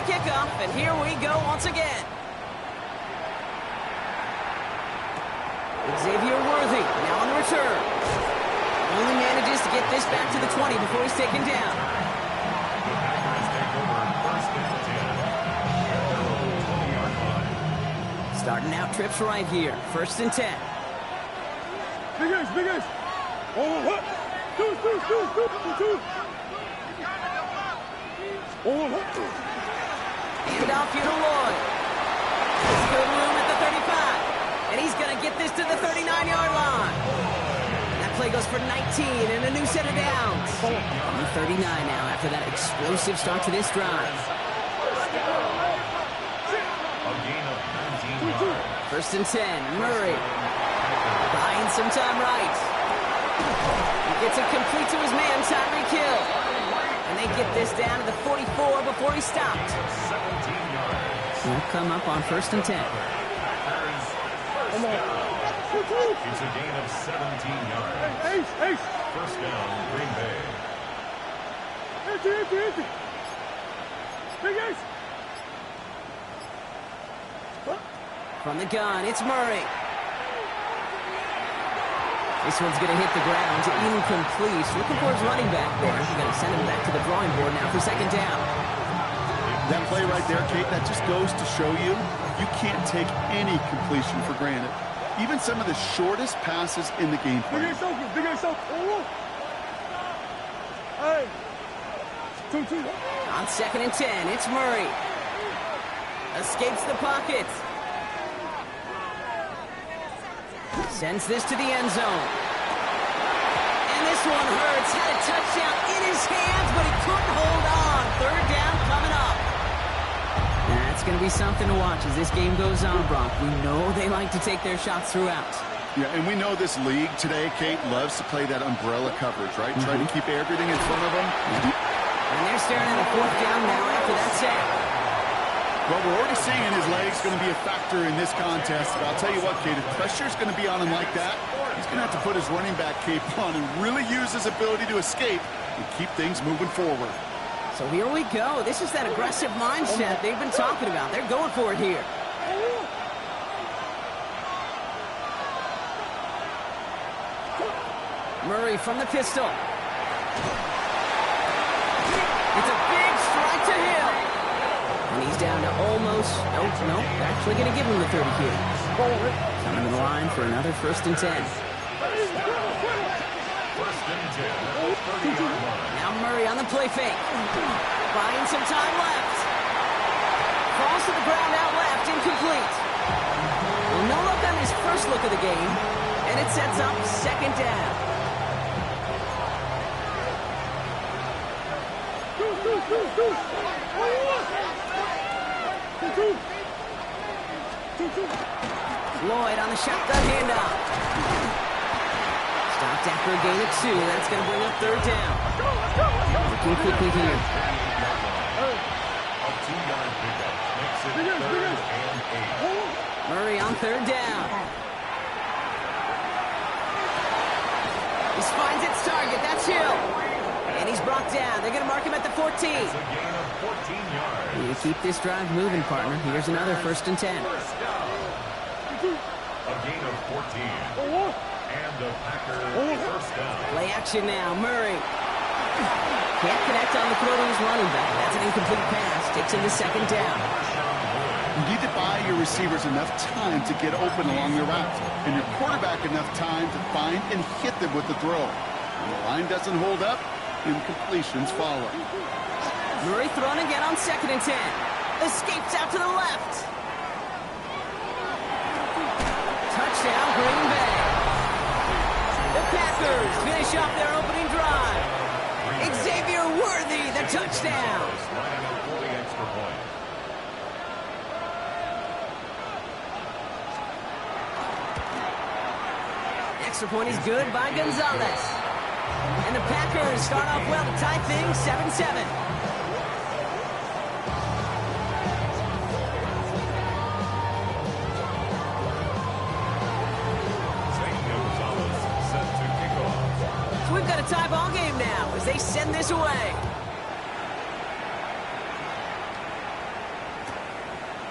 kickoff, and here we go once again. Xavier Worthy now on the return. Only manages to get this back to the 20 before he's taken down. Starting out trips right here. 1st and 10. Big ace, big ace. Oh, what? Two. Oh, what? Hand off here to Lloyd. There's good room at the 35. And he's going to get this to the 39-yard line. That play goes for 19 and a new set of downs. On the 39 now after that explosive start to this drive. A gain of 19 yards. 1st and 10, Murray. Buying some time right. He gets it complete to his man, Tyreek Hill. And they get this down to the 44 before he stopped. 17 yards. He'll come up on 1st and 10. It's a gain of 17 yards. Ace. 1st down, Green Bay. Empty. Big ace. From the gun, it's Murray. This one's going to hit the ground. Incomplete. Looking for his running back there. He's going to send him back to the drawing board now for 2nd down. That play right there, Kate, that just goes to show you can't take any completion for granted. Even some of the shortest passes in the game plan. Big ace open. Oh. Hey. Two. On 2nd and 10, it's Murray. Escapes the pocket. Sends this to the end zone. And this one hurts. Had a touchdown in his hands, but he couldn't hold on. 3rd down coming up. That's going to be something to watch as this game goes on, Brock. We know they like to take their shots throughout. Yeah, and we know this league today, Kate, loves to play that umbrella coverage, right? Try to keep everything in front of them. And they're staring at a 4th down now after that sack. Well, we're already seeing his leg's going to be a factor in this contest. But I'll tell you what, Kate, if pressure's going to be on him like that, he's going to have to put his running back cape on and really use his ability to escape and keep things moving forward. So here we go. This is that aggressive mindset they've been talking about. They're going for it here. Murray from the pistol. It's a big strike to Hill. And he's down to almost, nope, actually going to give him the 30 here. Coming to the line for another 1st and 10. 1st and 10. 30-yard line. Now Murray on the play fake. Buying some time left. Falls to the ground out left, incomplete. Well, no luck on his first look of the game, and it sets up 2nd down. Lloyd on the shotgun handoff. Stopped after a gain of 2. That's going to bring up 3rd down. Looking quickly here. A 2-yard pickup makes it 3rd and 8. Murray on 3rd down. He finds its target. That's Hill. And he's brought down. They're going to mark him at the 14. It's a gain of 14 yards. You keep this drive moving, partner. Here's another 1st and 10. A gain of 14. And the Packers 1st down. Play action now. Murray. Can't connect on the throw to his running back. That's an incomplete pass. Takes him to 2nd down. You need to buy your receivers enough time to get open along the route, and your quarterback enough time to find and hit them with the throw. When the line doesn't hold up, incompletions follow. Murray thrown again on 2nd and 10. Escapes out to the left. Touchdown, Green Bay. The Packers finish off their opening drive. Xavier Worthy, the touchdown. Lining up for the extra point. Extra point is good by Gonzalez. And the Packers start off well to tie things 7-7. So we've got a tie ball game now as they send this away.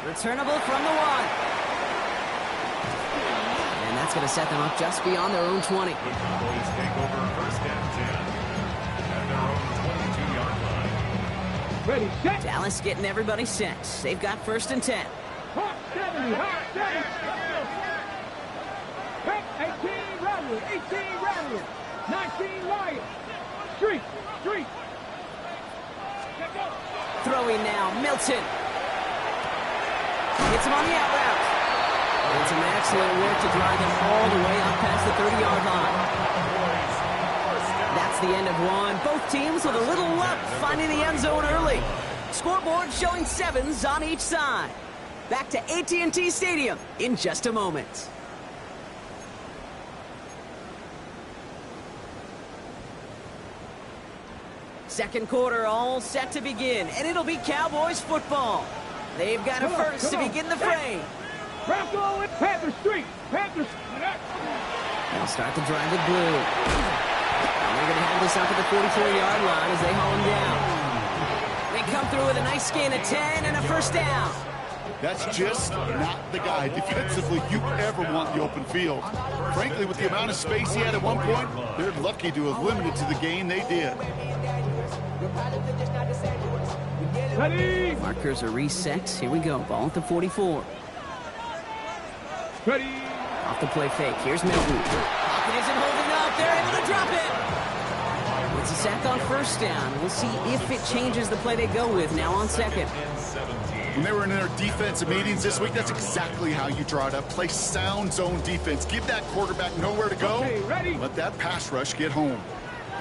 Returnable from the 1. And that's going to set them up just beyond their own 20. The Cowboys take over first and 10 at their own 22-yard line. Ready, set. Dallas getting everybody set. They've got first and 10. Hot 70, hot 70. Hot 18, Rattler, 18, Rattler. 19, Lion. Street, street. Throwing now, Milton. Hits him on the out route. And some excellent work to drive them all the way up past the 30-yard line. That's the end of one. Both teams with a little luck finding the end zone early. Scoreboard showing 7s on each side. Back to AT&T Stadium in just a moment. Second quarter all set to begin, and it'll be Cowboys football. They've got a first to begin the fray. Rocco and Panther Street. Panthers. They'll start the drive with blue. And they're going to have this up at the 44-yard line as they haul him down. They come through with a nice gain of 10 and a first down. That's just not the guy defensively you ever want in the open field. Frankly, with the amount of space he had at one point, they're lucky to have limited to the gain they did. Ready. Markers are reset. Here we go. Ball at the 44. Ready. Off the play fake. Here's Milton. Pocket isn't holding up. They're able to drop it. It's a sack on first down. We'll see if it changes the play they go with now on second. When they were in their defensive meetings this week, that's exactly how you draw it up. Play sound zone defense. Give that quarterback nowhere to go. Okay, ready. Let that pass rush get home.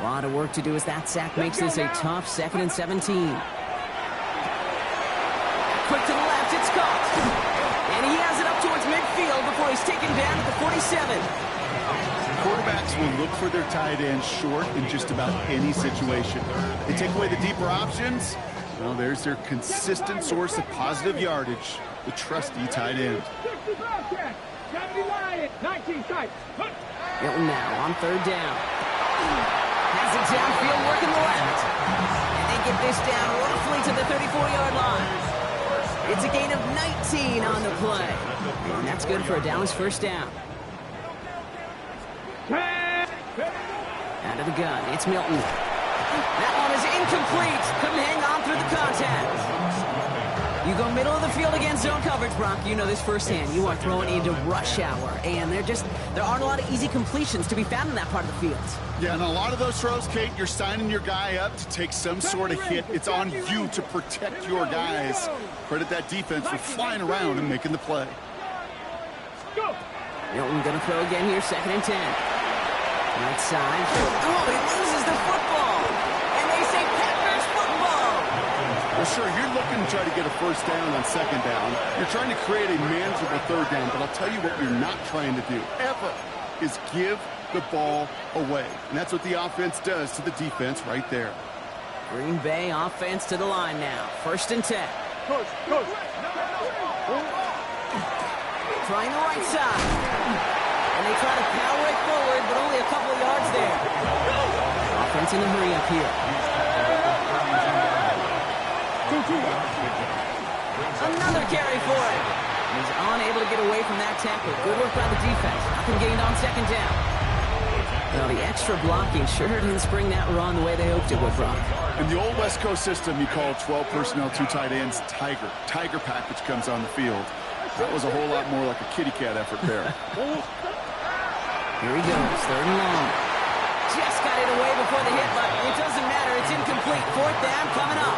A lot of work to do as that sack makes this a tough 2nd and 17. Quick to the left, it's caught. And he has it up towards midfield before he's taken down at the 47. Quarterbacks will look for their tight end short in just about any situation. They take away the deeper options. Well, there's their consistent source of positive yardage, the trusty tight end. 60 Bobcat. 70 Lion. 19 tight. Milton now on third down. Has it downfield, working the left. And they get this down roughly to the 34-yard line. It's a gain of 19 on the play. And that's good for a Dallas first down. Out of the gun, it's Milton. That one is incomplete. Couldn't hang on through the contact. You go middle of the field against zone coverage, Brock. You know this firsthand. You are throwing into rush hour, and there aren't a lot of easy completions to be found in that part of the field. Yeah, and a lot of those throws, Kate, you're signing your guy up to take some sort of hit. It's on you to protect your guys. Credit that defense for flying around and making the play. Milton going to throw again here, 2nd and 10. Right side. Oh, he loses the football. And they say Packers football. Well, sure, you're looking to try to get a first down on 2nd down. You're trying to create a manageable 3rd down, but I'll tell you what you're not trying to do, ever, is give the ball away. And that's what the offense does to the defense right there. Green Bay offense to the line now. 1st and 10. Coach. Trying the right side. And they try to power it forward, but only a couple of yards there. Offense in a hurry up here. Another carry for it. He's unable to get away from that tackle. Good work by the defense. Nothing gained on 2nd down. Well, the extra blocking sure didn't spring that run the way they hoped it would, Brock. In the old West Coast system, you call 12 personnel, 2 tight ends, Tiger. Tiger package comes on the field. That was a whole lot more like a kitty cat effort there. Here he goes, 3rd and long. Just got it away before the hit, but it doesn't matter. It's incomplete. 4th down coming up.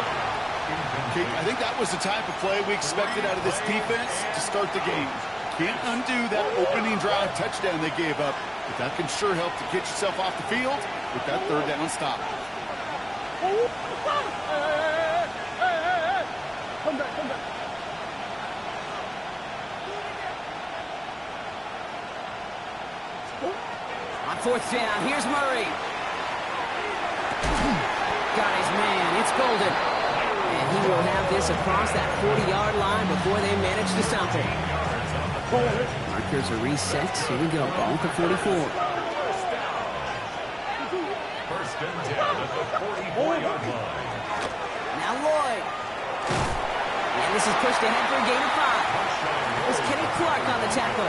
Okay, I think that was the type of play we expected out of this defense to start the game. Can't undo that opening drive touchdown they gave up, but that can sure help to get yourself off the field with that 3rd down stop. Come back. On 4th down, here's Murray. Got his man, it's Golden. And he will have this across that 40-yard line before they manage to stop it. Markers are reset. Here we go, ball at the 44. First and 10 at the 44-yard line. Now Lloyd. And this is pushed ahead for a gain of 5. It was Kenny Clark on the tackle.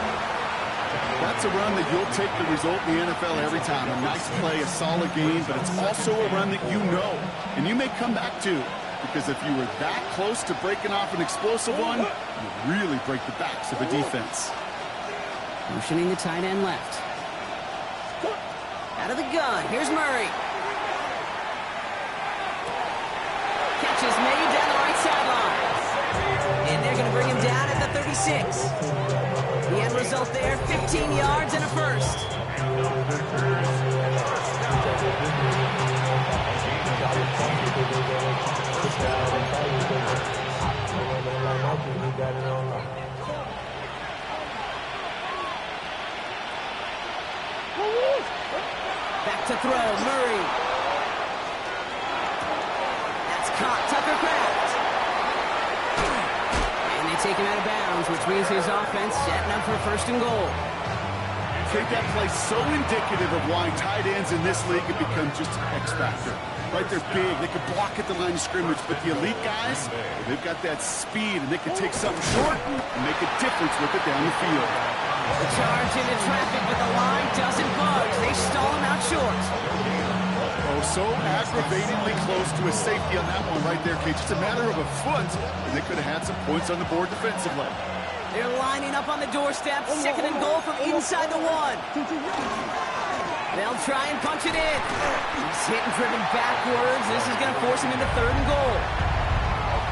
That's a run that you'll take the result in the NFL every time. A nice play, a solid game, but it's also a run that you know, and you may come back to, because if you were that close to breaking off an explosive one, you really break the backs of a defense. Motioning the tight end left. Out of the gun, here's Murray. Catch is made down the right sideline. And they're going to bring him down at the 36. The end result there, 15 yards and a first. Back to throw, Murray. That's caught, Tucker Kraft. And they take him out of bounds, which means his offense setting up for first and goal. Take that play so indicative of why tight ends in this league have become just an X factor. Right, they're big, they can block at the line of scrimmage, but the elite guys, they've got that speed, and they can take something short and make a difference with it down the field. The charge into traffic, but the line doesn't budge. They stall him out short. Oh, so aggravatingly close to a safety on that one right there, Kate. Just a matter of a foot, and they could have had some points on the board defensively. They're lining up on the doorstep. Second and goal from inside the 1. They'll try and punch it in. He's hit and driven backwards. This is going to force him into third and goal.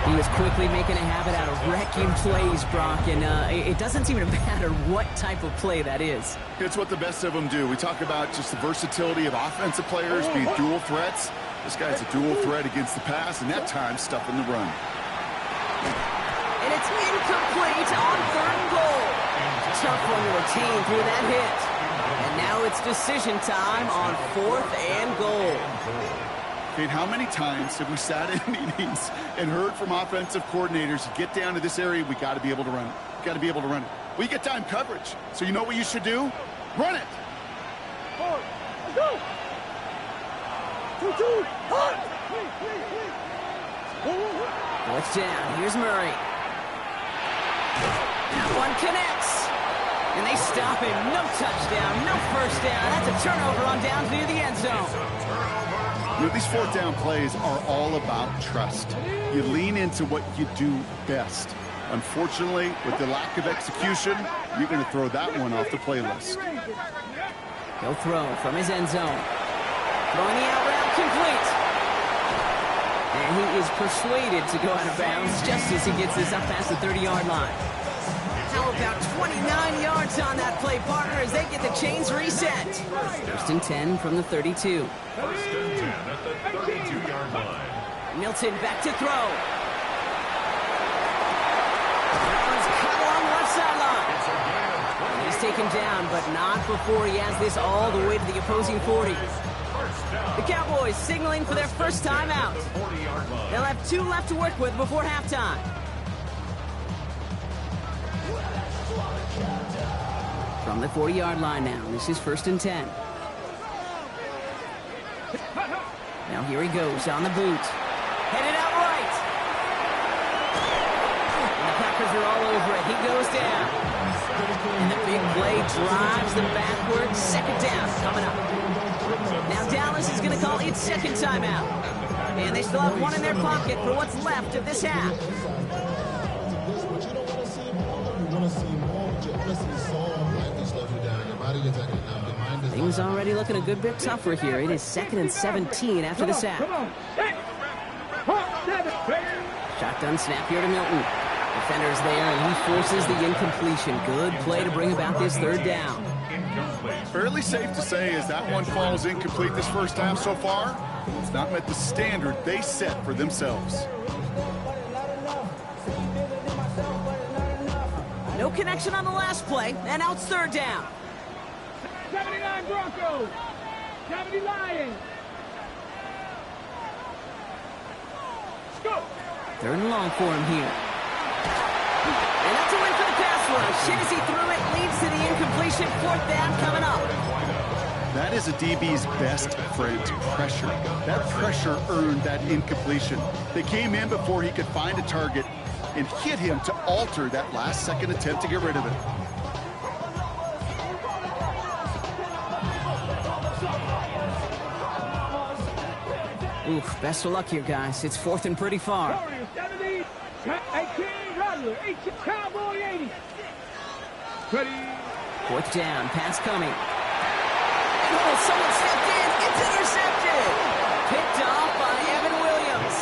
He was quickly making a habit out of wrecking plays, Brock, and it doesn't seem to matter what type of play that is. It's what the best of them do. We talk about just the versatility of offensive players being dual threats. This guy's a dual threat against the pass, and that time stuffing the run. And it's incomplete on third and goal. Tough one to retain through that hit. And now it's decision time on 4th and goal. Kate, how many times have we sat in meetings and heard from offensive coordinators, get down to this area, we got to be able to run it. We got to be able to run it. We get time coverage. So you know what you should do? Run it. Go. 2-2. Fourth down. Here's Murray. That one connects. And they stop him. No touchdown, no first down. That's a turnover on downs near the end zone. You know, these 4th down plays are all about trust. You lean into what you do best. Unfortunately, with the lack of execution, you're going to throw that one off the playlist. He'll throw from his end zone. Throwing the out route complete. And he is persuaded to go out of bounds just as he gets this up past the 30-yard line. How about 29 yards on that play, partner, as they get the chains reset. First and 10 from the 32. First and 10 at the 32-yard line. Milton back to throw. That one's cut along the left sideline. He's taken down, but not before he has this all the way to the opposing 40. The Cowboys signaling for their first time out. They'll have 2 left to work with before halftime. From the 40-yard line now, this is first and 10. Now here he goes on the boot. Headed out right. And the Packers are all over it. He goes down. And the big play drives them backwards. Second down coming up. Now Dallas is going to call its second timeout. And they still have 1 in their pocket for what's left of this half. Things already looking a good bit tougher here. It is 2nd and 17 after the sack. Shotgun snap here to Milton. Defender's there, and he forces the incompletion. Good play to bring about this 3rd down. Fairly safe to say as that one falls incomplete this first half so far, it's not met the standard they set for themselves. No connection on the last play, and now it's 3rd down. 79 Broncos. 70 Lions. Let's go. 3rd and long for him here. And that's a win for the pass rush. Shit as he threw it, leads to the incompletion. 4th down coming up. That is a DB's best friend, pressure. That pressure earned that incompletion. They came in before he could find a target, and hit him to alter that last-second attempt to get rid of it. Oof, best of luck here, guys. It's 4th and pretty far. Warriors 70, 18, Rattler 18, Cowboy 80. Ready. 4th down, pass coming. And oh, someone stepped in. It's intercepted. Picked off by Evan Williams.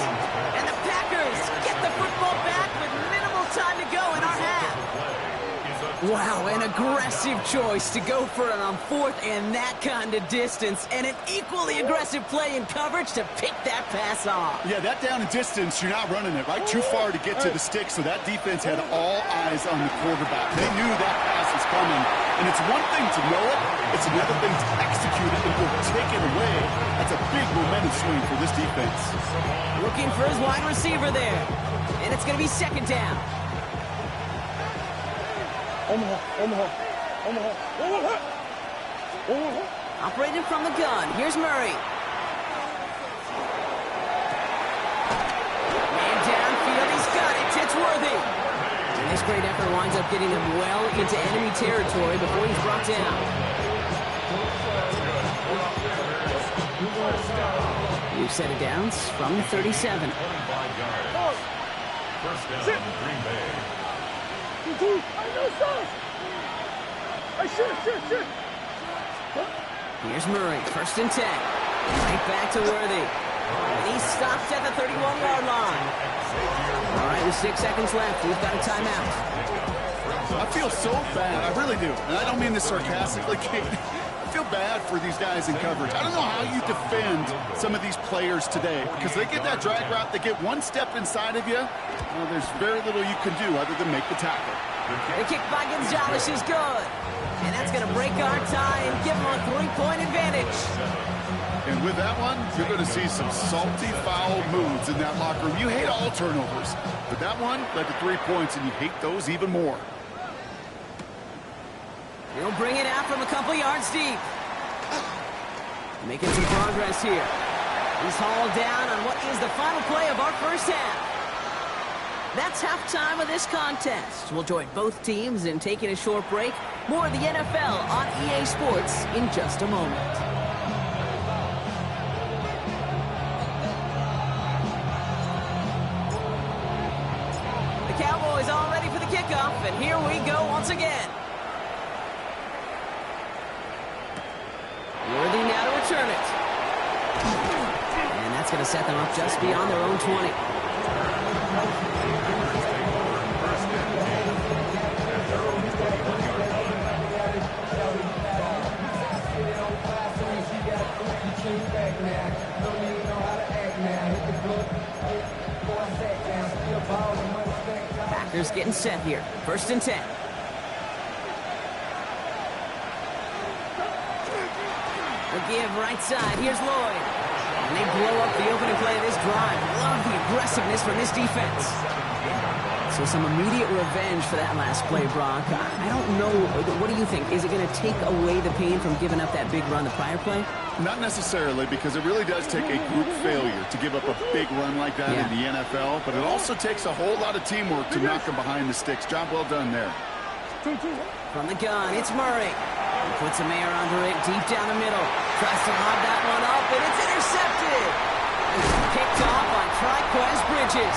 And the Packers get the football back with minimal time to go in our half. Wow, an aggressive choice to go for it on 4th and that kind of distance. And an equally aggressive play in coverage to pick that pass off. Yeah, that down and distance, you're not running it, right? Too far to get to the stick, so that defense had all eyes on the quarterback. They knew that pass was coming. And it's one thing to know it, it's another thing to execute it and go take it away. That's a big momentum swing for this defense. Looking for his wide receiver there. And it's going to be 2nd down. Operating from the gun. Here's Murray. Man downfield. He's got it. It's Worthy. And this great effort winds up getting him well into enemy territory before he's brought down. New set of downs from 37. 25 yards. First down, Green Bay. Here's Murray, 1st and 10. Right back to Worthy. And he stops at the 31-yard line. All right, with 6 seconds left, we've got a timeout. I feel so bad. I really do. And I don't mean this sarcastically, Kate. I feel bad for these guys in coverage. I don't know how you defend some of these players today because they get that drag route, they get one step inside of you. Well, there's very little you can do other than make the tackle. The kick by Gonzalez is good. And that's going to break our tie and give them a 3-point advantage. And with that one, you're going to see some salty, foul moves in that locker room. You hate all turnovers, but that one led to 3 points, and you hate those even more. He'll bring it out from a couple yards deep. Making some progress here. He's hauled down on what is the final play of our first half. That's halftime of this contest. We'll join both teams in taking a short break. More of the NFL on EA Sports in just a moment. The Cowboys all ready for the kickoff, and here we go once again. Worthy now to return it. And that's going to set them up just beyond their own 20. Packers getting set here. 1st and 10. The give right side. Here's Lloyd. And they blow up the opening play of this drive. Love the aggressiveness from this defense. So some immediate revenge for that last play, Brock. I don't know. What do you think? Is it going to take away the pain from giving up that big run the prior play? Not necessarily, because it really does take a group failure to give up a big run like that in the NFL. But it also takes a whole lot of teamwork to knock them behind the sticks. Job well done there. From the gun, it's Murray. He puts some air under it, deep down the middle. Tries to lob that one up, and it's intercepted. Picked off on Triquez Bridges.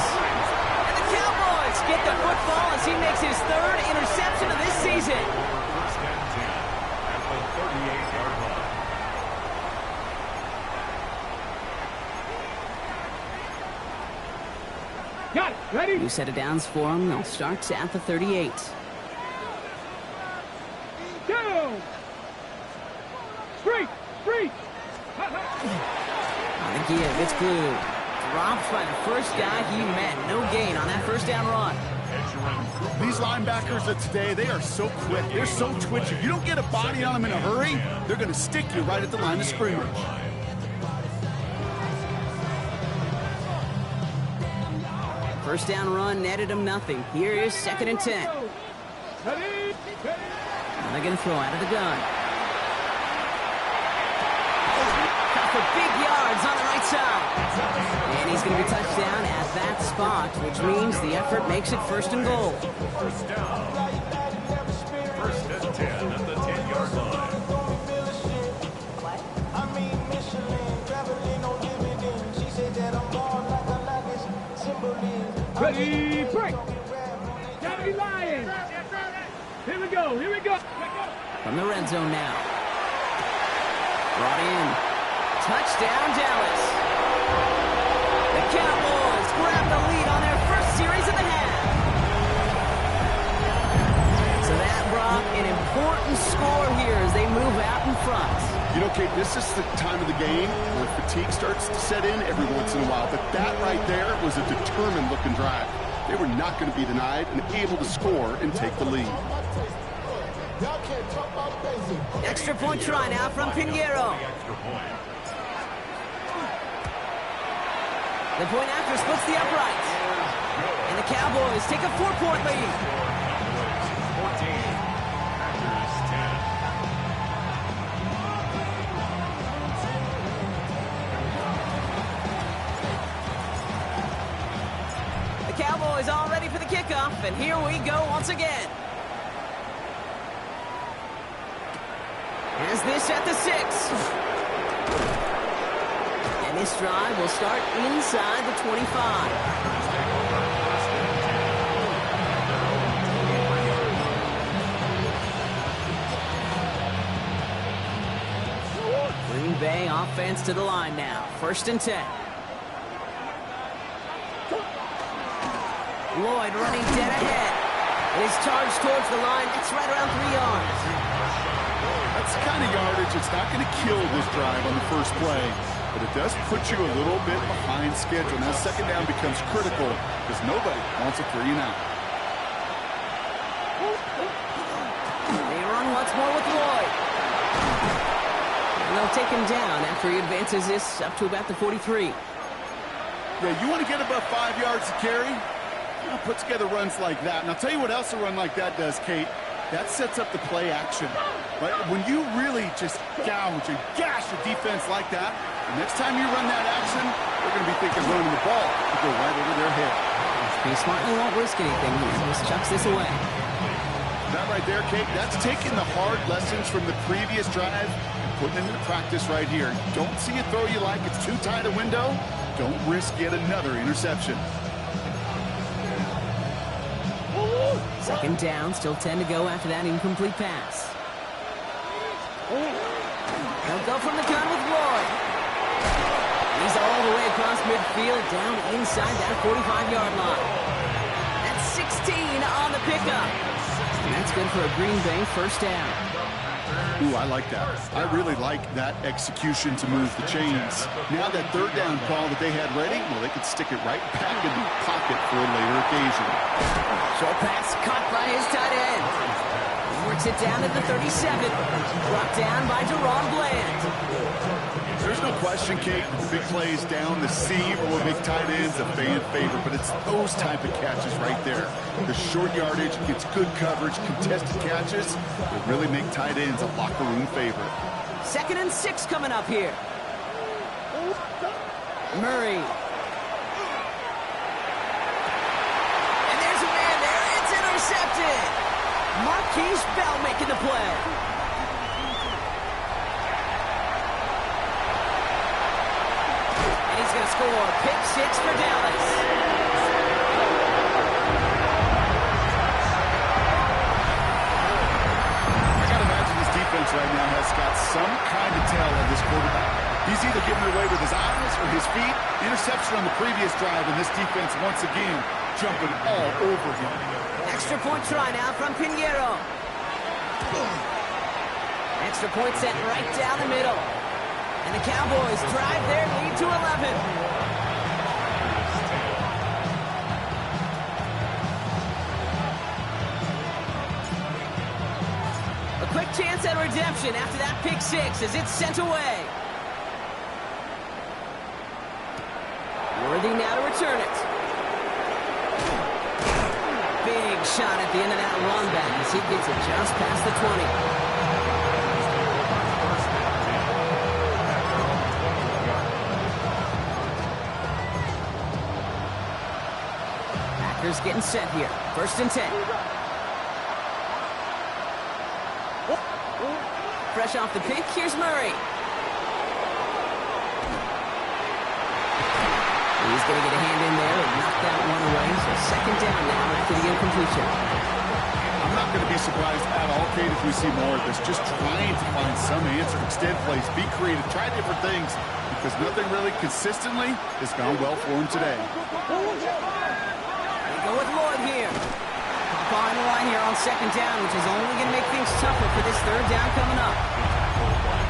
And the Cowboys get the football as he makes his 3rd interception of this season. First and 10 at the 38-yard line. Got it. Ready? New set of downs for him. They'll start at the 38. Down. Straight. On the give, it's Blue. Dropped by the first guy he met. No gain on that first down run. These linebackers of today, they are so quick. They're so twitchy. You don't get a body on them in a hurry, they're going to stick you right at the line of scrimmage. First down run netted him nothing. Here is 2nd and 10. Ready? Now they're going to throw out of the gun. For big yards on the right side. And he's going to be touched touchdown at that spot, which means the effort makes it first and goal. First down. First and 10 at the 10-yard line. Ready, break. Johnny Lions. Here we go, here we go. From the red zone now. Brought in. Touchdown, Dallas. The Cowboys grab the lead on their first series of the half. So that brought an important score here as they move out in front. You know, Kate, this is the time of the game where fatigue starts to set in every once in a while. But that right there was a determined-looking drive. They were not going to be denied and able to score and take the lead. Extra point try now from Pinheiro. Extra point. The point after splits the upright. And the Cowboys take a 4-point lead. 14. Packers 10. The Cowboys all ready for the kickoff, and here we go once again. As this at the 6. And this drive will start inside the 25. Green Bay offense to the line now. First and 10. Lloyd running dead ahead. And he's charged towards the line. It's right around 3 yards. That's the kind of yardage it's not going to kill this drive on the first play. But it does put you a little bit behind schedule. Now second down becomes critical because nobody wants a 3-and-out. They run once more with Lloyd. And they'll take him down after he advances this up to about the 43. Yeah, you want to get above 5 yards to carry? You know, put together runs like that. And I'll tell you what else a run like that does, Kate. That sets up the play action. Right? When you really just gouge and gash a defense like that, the next time you run that action, they're going to be thinking running the ball to go right over their head. He smartly won't risk anything. He just chucks this away. That right there, Kate, that's taking the hard lessons from the previous drive and putting it into practice right here. Don't see a throw you like. It's too tight a window. Don't risk yet another interception. Second down, still 10 to go after that incomplete pass. They'll go from the gun with Lloyd. He's all the way across midfield, down inside that 45-yard line. That's 16 on the pickup. And that's good for a Green Bay first down. Ooh, I like that. I really like that execution to move the chains. Now that third down call that they had ready, well, they could stick it right back in the pocket for a later occasion. Short pass caught by his tight end. Works it down at the 37. Brought down by Deron Bland. There's no question, Kate, big plays down the seam or big tight ends a fan favorite, but it's those type of catches right there. The short yardage gets good coverage, contested catches that really make tight ends a locker room favorite. Second and 6 coming up here. Murray. And there's a man there. It's intercepted. Marquise Bell making the play. He's going to score pick 6 for Dallas. I got to imagine this defense right now has got some kind of tell on this quarterback. He's either giving it away with his eyes or his feet. Interception on the previous drive, and this defense once again jumping all over him. Extra point try now from Pinheiro. Extra point set right down the middle. And the Cowboys drive their lead to 11. A quick chance at redemption after that pick 6 as it's sent away. Worthy now to return it. Big shot at the end of that run back as he gets it just past the 20. Packers getting set here. 1st and 10. Fresh off the pick, here's Murray. He's going to get a hand in there and knock that one away. So 2nd down now after the incompletion. I'm not going to be surprised at all, Kate, if we see more of this. Just trying to find some answer, extend plays, be creative, try different things, because nothing really consistently has gone well for him today. They go with Lloyd here. Behind the line here on 2nd down, which is only going to make things tougher for this 3rd down coming up.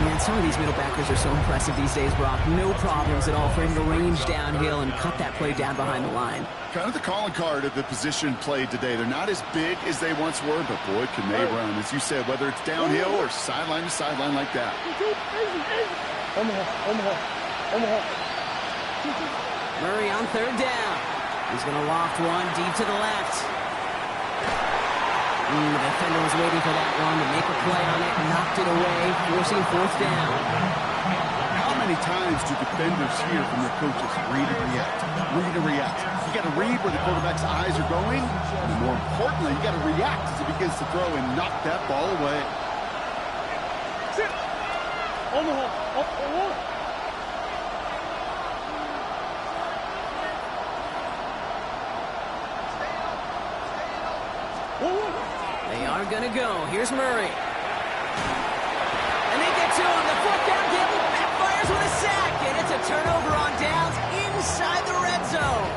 Man, some of these middle backers are so impressive these days, Brock. No problems at all for him to range downhill and cut that play down behind the line. Kind of the calling card of the position played today. They're not as big as they once were, but boy, can they run. As you said, whether it's downhill or sideline to sideline like that. Murray on 3rd down. He's going to loft one deep to the left. The defender was waiting for that one to make a play on it, knocked it away, forcing 4th down. How many times do defenders hear from their coaches, read and react, read and react? You got to read where the quarterback's eyes are going, and more importantly, you got to react as he begins to throw and knock that ball away. Sit. On the hole. Up the wall. They are going to go. Here's Murray. And they get to him. The 4th down gamble backfires with a sack. And it's a turnover on downs inside the red zone.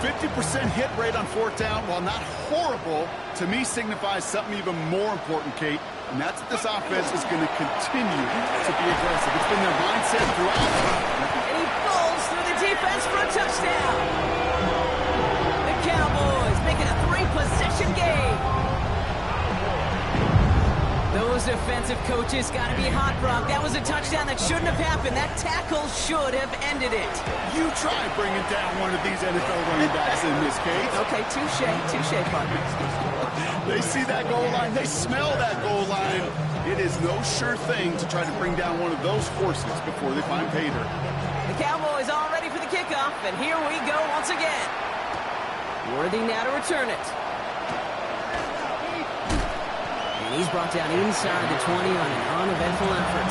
50% hit rate on 4th down, while not horrible, to me signifies something even more important, Kate. And that's that this offense is going to continue to be aggressive. It's been their mindset throughout. And he falls through the defense for a touchdown. The Cowboys making a 3-possession game. Those defensive coaches got to be hot, Brock. That was a touchdown that shouldn't have happened. That tackle should have ended it. You try bringing down one of these NFL running backs in this case. Okay, touche, partner. They see that goal line. They smell that goal line. It is no sure thing to try to bring down one of those horses before they find pay dirt. The Cowboys all ready for the kickoff, and here we go once again. Worthy now to return it. And he's brought down inside the 20 on an uneventful effort.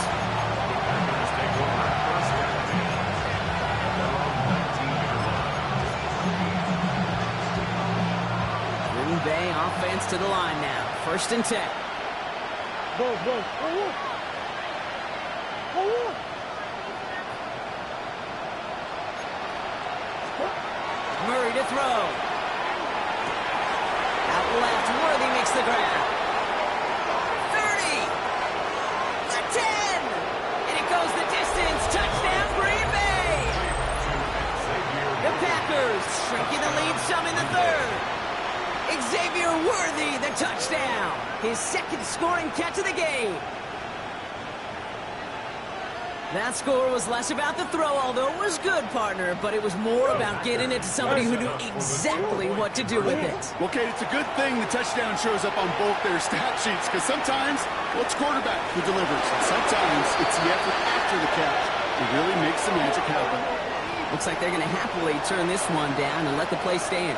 Green Bay offense to the line now. 1st and 10. Go. Murray to throw. Out left, Worthy makes the grab. 30. The 10. And it goes the distance. Touchdown, Green Bay. The Packers shrinking the lead some in the 3rd. Xavier Worthy, the touchdown. His 2nd scoring catch of the game. That score was less about the throw, although it was good, partner, but it was more about getting it to somebody who knew exactly what to do with it. Well, Kate, it's a good thing the touchdown shows up on both their stat sheets, because sometimes, well, it's quarterback who delivers, and sometimes it's the effort after the catch that really makes the magic happen. Looks like they're going to happily turn this one down and let the play stand.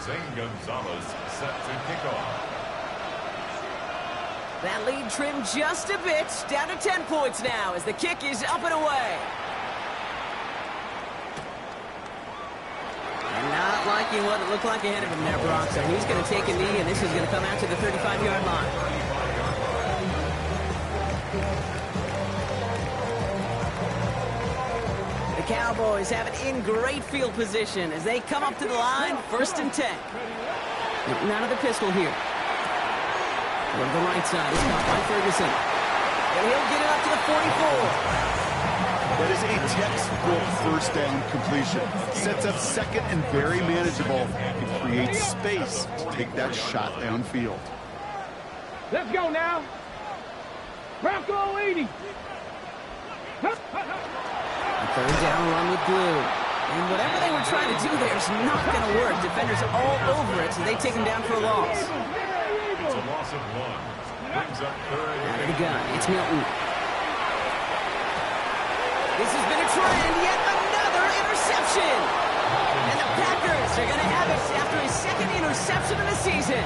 Zane Gonzalez set to kick off. That lead trimmed just a bit, down to 10 points now as the kick is up and away. And not liking what it looked like ahead of him there, Brock. So he's going to take a knee, and this is going to come out to the 35-yard line. The Cowboys have it in great field position as they come up to the line, 1st and 10. Looking out of the pistol here. Go to the right side. It's caught by Ferguson. And he'll get it up to the 44. That is a textbook 1st down completion. Sets up 2nd and very manageable. It creates space to take that shot downfield. Let's go now. Bronco 80. A 3rd down run with glue. And whatever they were trying to do there is not going to work. Defenders are all over it, so they take him down for a loss. It's a loss of 1. Brings up 3rd. Out of the gun. It's Milton. This has been a trend. Yet another interception. And the Packers are going to have it after his second interception of the season.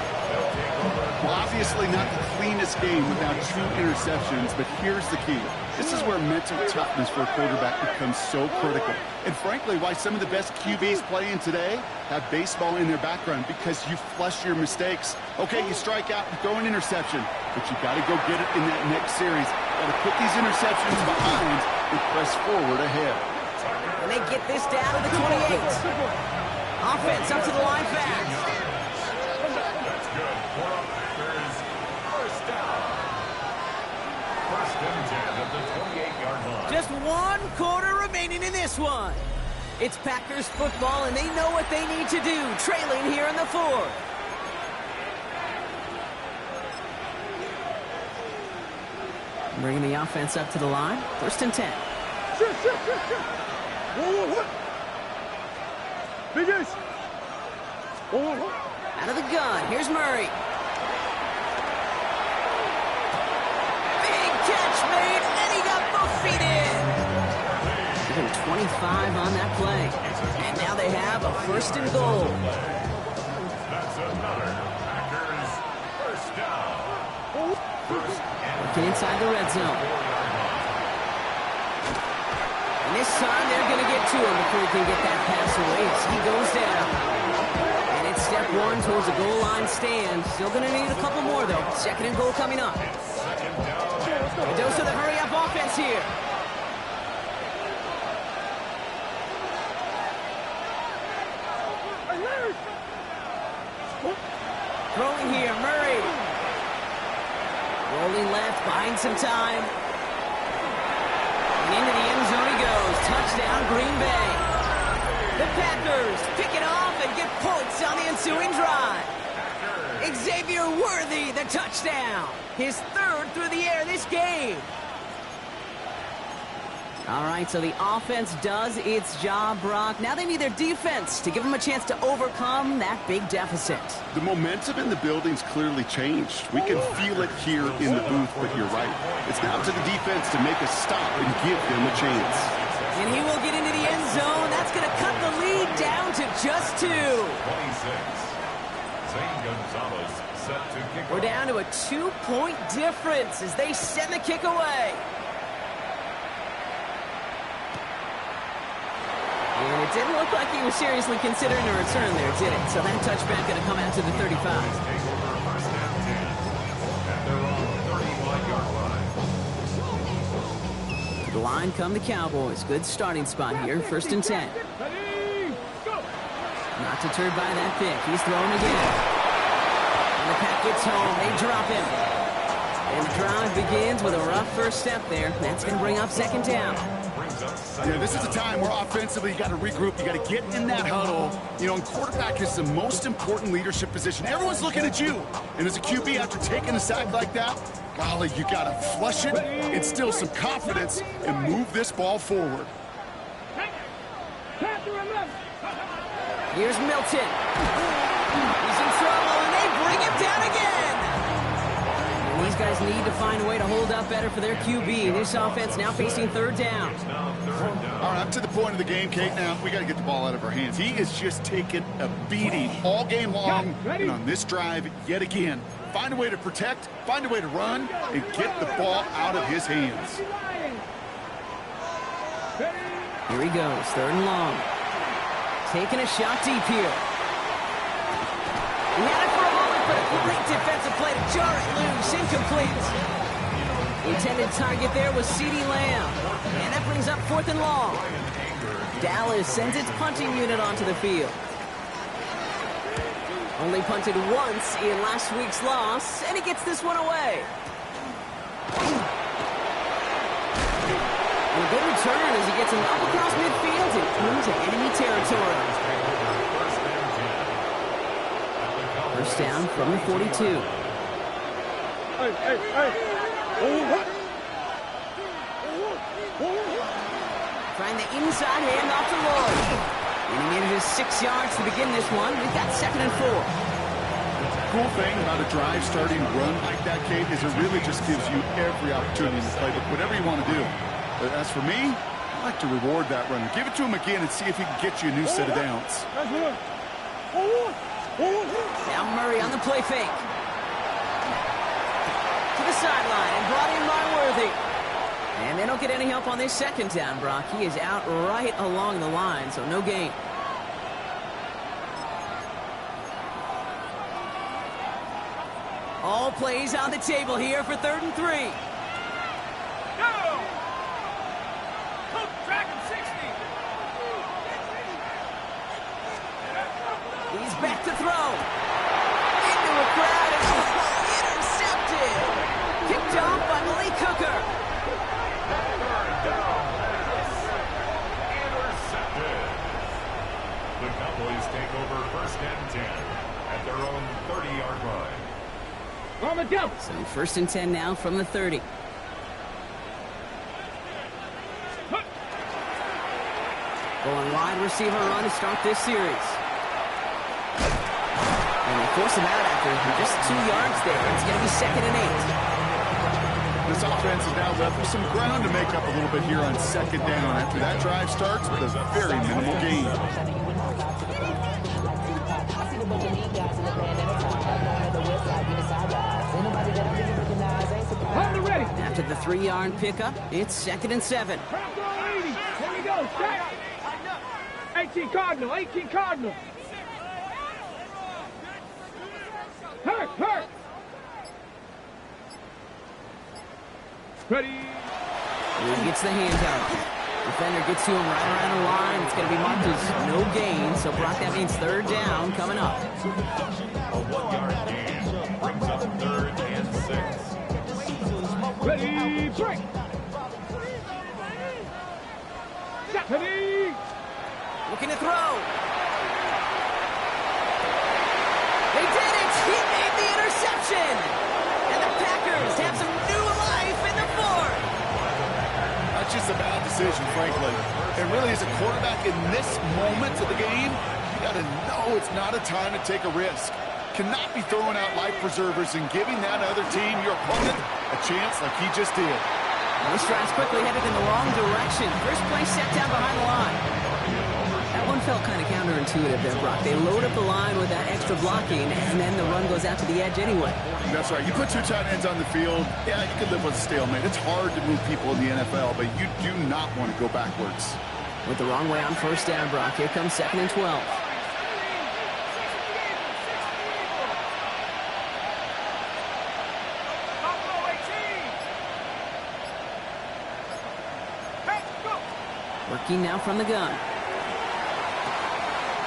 Well, obviously not the cleanest game without 2 interceptions, but here's the key. This is where mental toughness for a quarterback becomes so critical. And frankly, why some of the best QBs playing today have baseball in their background, because you flush your mistakes. Okay, you strike out, you throw an interception, but you got to go get it in that next series. Got to put these interceptions behind and press forward ahead. And they get this down to the 28. Offense up to the line fast. That's good. For a Packers first down. First and 10 at the 28-yard line. Just 1 quarter remaining in this one. It's Packers football, and they know what they need to do, trailing here in the 4th. Bringing the offense up to the line. First and 10. Out of the gun. Here's Murray. Big catch made, and he got both feet in. Even 25 on that play. And now they have a first and goal. That's another Packers first down. Working inside the red zone. And this time they're going to get to him before he can get that pass away as he goes down. And it's step 1 towards a goal line stand. Still going to need a couple more, though. Second and goal coming up. A dose of the hurry-up offense here. Throwing here, Murray. Rolling left, buying some time. And into the end zone he goes. Touchdown, Green Bay. The Packers pick it off and get points on the ensuing drive. Xavier Worthy, the touchdown. His 3rd through the air this game. All right, so the offense does its job, Brock. Now they need their defense to give them a chance to overcome that big deficit. The momentum in the building's clearly changed. We can feel it here in the booth, but you're right. It's now to the defense to make a stop and give them a chance. And he will get into the end zone. That's going to cut the lead down to just 2. 26. Zane Gonzalez set to kick We're off. down to a 2-point difference as they send the kick away. And it didn't look like he was seriously considering a return there, did it? So that touchback going to come out to the 35. Take over first and 10 at their own 31-yard line. To the line come the Cowboys. Good starting spot here. First and 10. Not deterred by that pick. He's throwing again. And the pack gets home. They drop him. And the drive begins with a rough first step there. That's going to bring up second down. Yeah, this is a time where offensively you got to regroup. You got to get in that huddle. You know, and quarterback is the most important leadership position. Everyone's looking at you. And as a QB, after taking a sack like that, golly, you got to flush it, instill some confidence, and move this ball forward. Here's Milton. He's in trouble, and they bring him down again. And these guys need to find a way to hold up better for their QB. This offense now facing 3rd down. All right, up to the point of the game, Kate. Now, we got to get the ball out of our hands. He is just taking a beating all game long. And on this drive, yet again, find a way to protect, find a way to run, and get the ball out of his hands. Here he goes, 3rd and long. Taking a shot deep here. He had it for a moment, but a great defensive play to jar it loose. Incomplete. The intended target there was CeeDee Lamb. And that brings up 4th and long. Dallas sends its punting unit onto the field. Only punted once in last week's loss, and he gets this one away. And a good return as he gets him up across midfield and into enemy territory. First down from the 42. Trying the inside handoff to Lloyd. And he manages 6 yards to begin this one. We've got 2nd and 4. Cool thing about a drive starting run like that, Kate, is it really just gives you every opportunity to play with whatever you want to do. But as for me, I like to reward that runner. Give it to him again and see if he can get you a new set of downs. Now Murray on the play fake. To the sideline and brought in by Worthy. And they don't get any help on this second down, Brock. He is out right along the line, so no gain. All plays on the table here for 3rd and 3. He's back to throw. Into a crowd and intercepted. Kicked off by Malik Hooker. Intercepted. The Cowboys take over 1st and 10 at their own 30-yard line. On the jump. So 1st and 10 now from the 30. Going wide receiver run to start this series. And they force him out after just 2 yards there. It's going to be 2nd and 8. This offense is now left with some ground to make up a little bit here on 2nd down after that drive starts with a very minimal gain. After the 3-yard pickup, it's 2nd and 7. Here we go. Set. 18 Cardinal. 18 Cardinal. Hurt. Ready. He gets the handout. Defender gets to him right around the line. It's going to be marked as no gain. So, Brock, that means 3rd down coming up. A 1-yard gain brings up 3rd and 6. Ready. Break. Ready. Looking to throw. They did it! He made the interception! And the Packers have some new life in the 4th! That's just a bad decision, frankly. And really, as a quarterback in this moment of the game, you got to know it's not a time to take a risk. Cannot be throwing out life preservers and giving that other team, your opponent, a chance like he just did. This drive's quickly headed in the wrong direction. First play set down behind the line. That one felt kind of counterintuitive there, Brock. They load up the line with that extra blocking, and then the run goes out to the edge anyway. That's right. You put 2 tight ends on the field, yeah, you can live with a stalemate. It's hard to move people in the NFL, but you do not want to go backwards. With the wrong way on 1st down, Brock. Here comes 2nd and 12. Working now from the gun.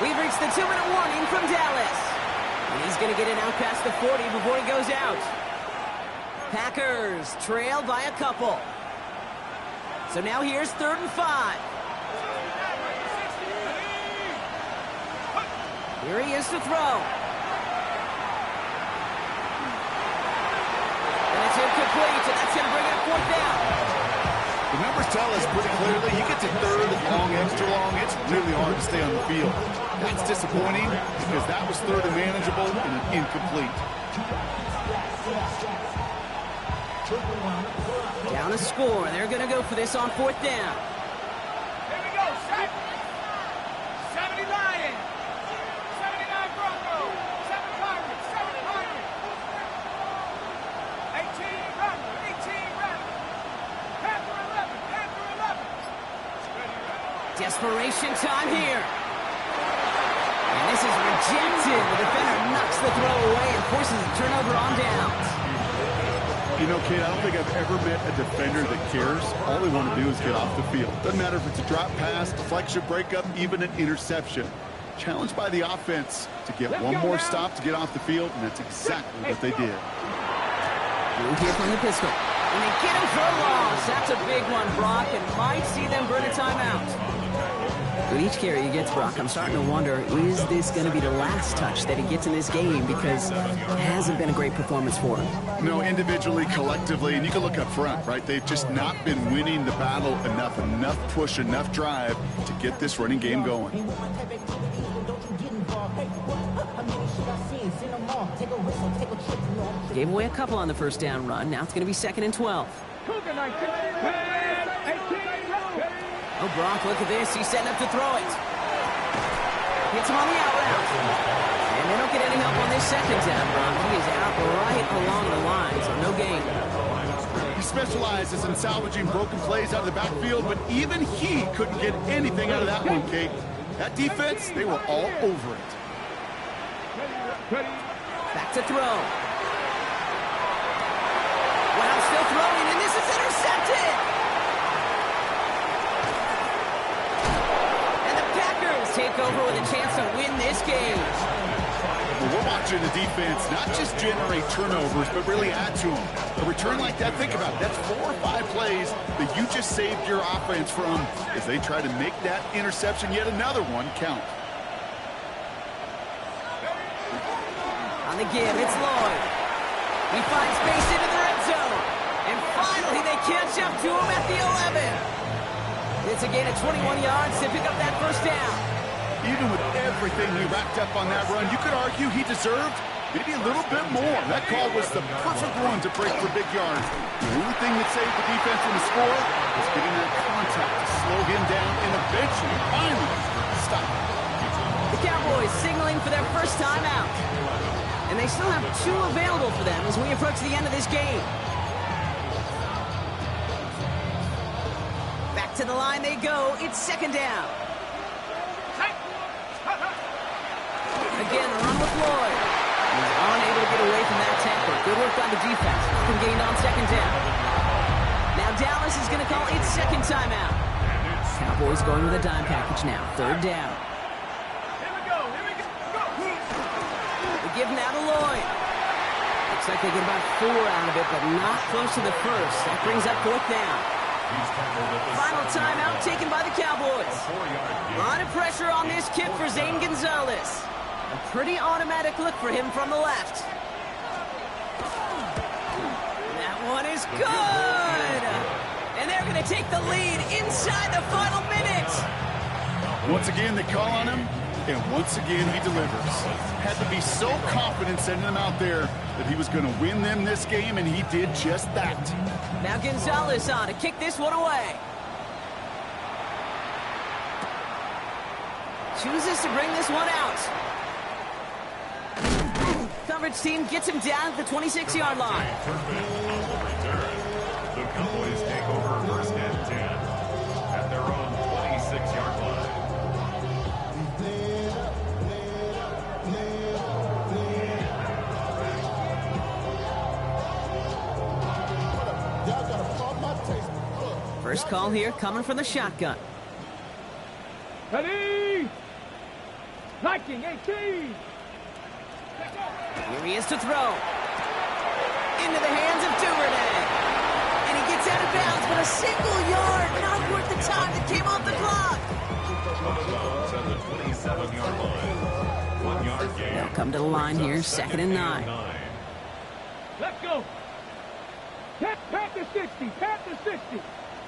We've reached the 2-minute warning from Dallas. And he's going to get it out past the 40 before he goes out. Packers trail by a couple. So now here's 3rd and 5. Here he is to throw. And it's incomplete, and that's going to bring up 4th down. The numbers tell us pretty clearly, you get to 3rd and long, extra long, it's really hard to stay on the field. That's disappointing because that was 3rd and manageable and an incomplete. Down a score. They're going to go for this on 4th down. Here we go. Set. 70 Lions. 79 Broncos. 7 Pirates. 7 Pirates. 18 Rattler. 18 Rattler. Panther 11. Panther 11. Desperation time here. And this is rejected. The defender knocks the throw away and forces a turnover on downs. You know, Kate, I don't think I've ever met a defender that cares. All they want to do is get off the field. Doesn't matter if it's a drop pass, deflection, breakup, even an interception. Challenged by the offense to get one more stop to get off the field, and that's exactly what they did. We'll hear from the pistol. And they get him for a loss. That's a big one, Brock, and might see them burn a timeout. With each carry he gets, Brock, I'm starting to wonder, is this going to be the last touch that he gets in this game? Because it hasn't been a great performance for him. No, individually, collectively, and you can look up front, right? They've just not been winning the battle enough push, enough drive to get this running game going. Gave away a couple on the 1st down run. Now it's going to be 2nd and 12. Oh, Gronk, look at this. He's setting up to throw it. Gets him on the out route. And they don't get any help on this second down, Gronk. He is out right along the line, so no gain. He specializes in salvaging broken plays out of the backfield, but even he couldn't get anything out of that one, Kate. That defense, they were all over it. Back to throw. Wow, still throwing, and this is intercepted! And the Packers take over with a chance to win this game. Well, we're watching the defense not just generate turnovers, but really add to them. A return like that, think about it, that's 4 or 5 plays that you just saved your offense from as they try to make that interception, yet another one, count. On the give, it's Lloyd. He finds space into the red zone. And finally, they catch up to him at the 11. It's a gain of 21 yards to pick up that first down. Even with everything he racked up on that run, you could argue he deserved maybe a little bit more. That call was the perfect one to break for big yards. The only thing that saved the defense from the score was getting that contact to slow him down and eventually, finally, stop him. The Cowboys signaling for their first time out. And they still have 2 available for them as we approach the end of this game. Back to the line they go. It's second down. Again, run with Lloyd. He's unable to get away from that tackle. Good work by the defense. Nothing gained on second down. Now Dallas is going to call its second timeout. Cowboys going with a dime package now. Third down. They give now to Lloyd. Looks like they get about 4 out of it, but not close to the first. That brings up fourth down. Final timeout taken by the Cowboys. A lot of pressure on this kid for Zane Gonzalez. A pretty automatic look for him from the left. That one is good! And they're going to take the lead inside the final minute. Once again, they call on him, and once again, he delivers. Had to be so confident sending him out there that he was going to win them this game, and he did just that. Now Gonzalez on to kick this one away. Chooses to bring this one out. Coverage team gets him down at the 26-yard line. The Cowboys take over first and 10 at their own 26-yard line. First call here coming from the shotgun. Ready? Liking 18. Here he is to throw. Into the hands of Duvernay. And he gets out of bounds, but a single yard, not worth the time that came off the clock. At the 27-yard line. 1 yard gain. They'll come to the line here, second and 9. Let's go. Panther 60. Panther 60.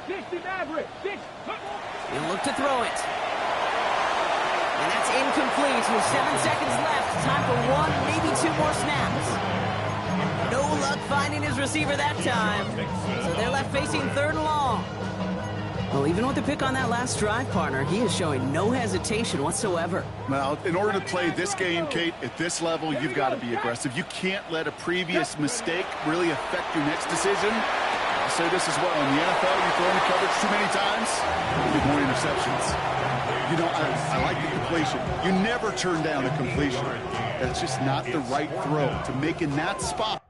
60 Maverick. 6. He'll look to throw it. And that's incomplete with 7 seconds left. Time for 1, maybe 2 more snaps. No luck finding his receiver that time. So they're left facing third and long. Well, even with the pick on that last drive, partner, he is showing no hesitation whatsoever. Well, in order to play this game, Kate, at this level, you've got to be aggressive. You can't let a previous mistake really affect your next decision. I'll say this as well. In the NFL, you throw in the coverage too many times, you get more interceptions. You know, I like the completion. You never turn down a completion. That's just not the right throw to make in that spot.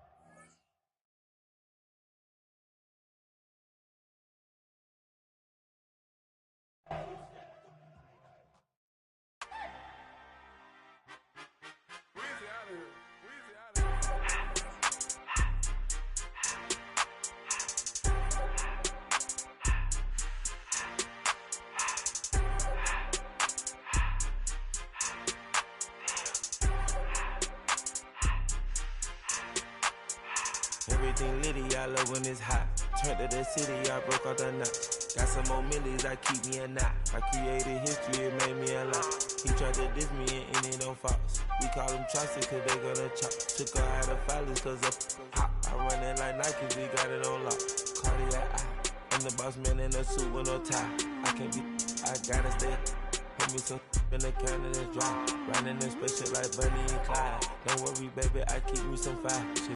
Everything litty, I love when it's hot. Turned to the city, I broke out the knot. Got some more millies, I keep me a knot. I created history, it made me a lot. He tried to diss me and it on Fox. We call them chopsticks cause they gonna chop. Took her out of filers cause of hot. I run it like Nike, we got it on lock. Cardiac eye, and the boss man in a suit with no tie. I can't be, I gotta stay. Put me some in the can that's dry. Riding in special like Bunny and Clyde. Don't worry, baby, I keep me some fire.